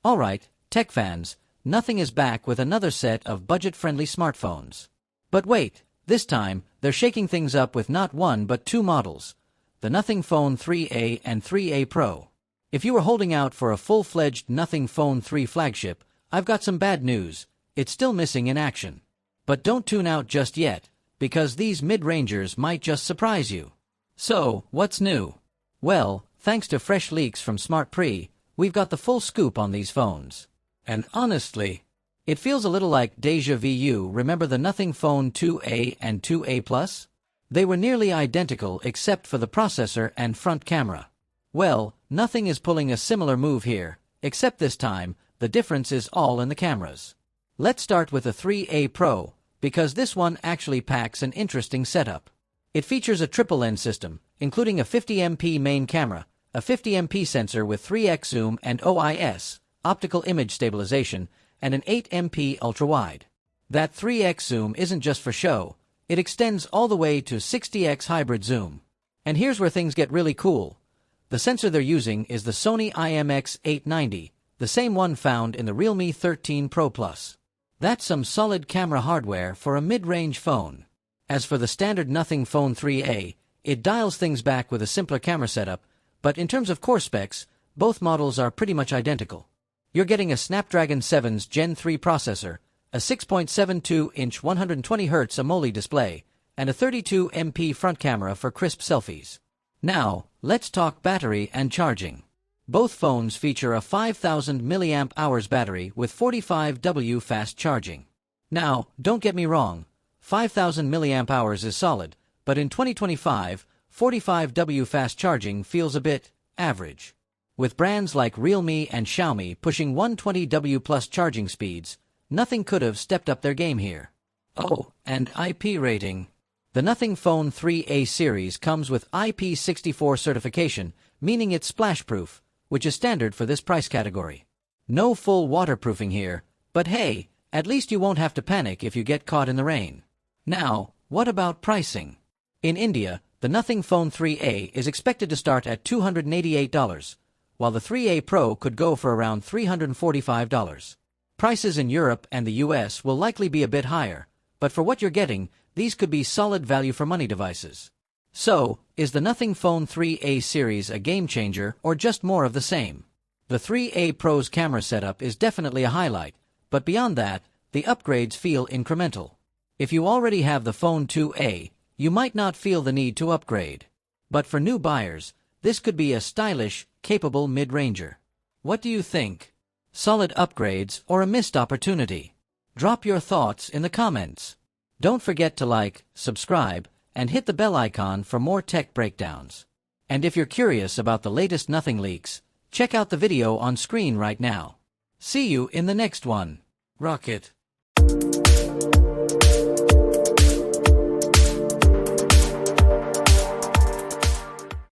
Alright, tech fans, Nothing is back with another set of budget-friendly smartphones. But wait, this time, they're shaking things up with not one but two models, the Nothing Phone 3A and 3A Pro. If you were holding out for a full-fledged Nothing Phone 3 flagship, I've got some bad news. It's still missing in action. But don't tune out just yet, because these mid-rangers might just surprise you. So, what's new? Well, thanks to fresh leaks from SmartPre, we've got the full scoop on these phones. And honestly, it feels a little like déjà vu. Remember the Nothing Phone 2A and 2A Plus? They were nearly identical except for the processor and front camera. Well, Nothing is pulling a similar move here, except this time, the difference is all in the cameras. Let's start with the 3A Pro, because this one actually packs an interesting setup. It features a triple lens system, including a 50MP main camera, a 50MP sensor with 3x zoom and OIS, optical image stabilization, and an 8MP ultra-wide. That 3x zoom isn't just for show, it extends all the way to 60x hybrid zoom. And here's where things get really cool. The sensor they're using is the Sony IMX890, the same one found in the Realme 13 Pro Plus. That's some solid camera hardware for a mid-range phone. As for the standard Nothing Phone 3A, it dials things back with a simpler camera setup, but in terms of core specs, both models are pretty much identical. You're getting a Snapdragon 7's Gen 3 processor, a 6.72-inch 120Hz AMOLED display, and a 32MP front camera for crisp selfies. Now, let's talk battery and charging. Both phones feature a 5000 mAh battery with 45W fast charging. Now, don't get me wrong, 5000 mAh is solid, but in 2025, 45W fast charging feels a bit average. With brands like Realme and Xiaomi pushing 120W plus charging speeds, Nothing could have stepped up their game here. Oh, and IP rating. The Nothing Phone 3A series comes with IP64 certification, meaning it's splash-proof, which is standard for this price category. No full waterproofing here, but hey, at least you won't have to panic if you get caught in the rain. Now, what about pricing? In India, the Nothing Phone 3A is expected to start at $288, while the 3A Pro could go for around $345. Prices in Europe and the US will likely be a bit higher, but for what you're getting, these could be solid value-for-money devices. So, is the Nothing Phone 3A series a game-changer or just more of the same? The 3A Pro's camera setup is definitely a highlight, but beyond that, the upgrades feel incremental. If you already have the Phone 2A, you might not feel the need to upgrade. But for new buyers, this could be a stylish, capable mid-ranger. What do you think? Solid upgrades or a missed opportunity? Drop your thoughts in the comments. Don't forget to like, subscribe, and hit the bell icon for more tech breakdowns. And if you're curious about the latest Nothing leaks, check out the video on screen right now. See you in the next one. Rocket.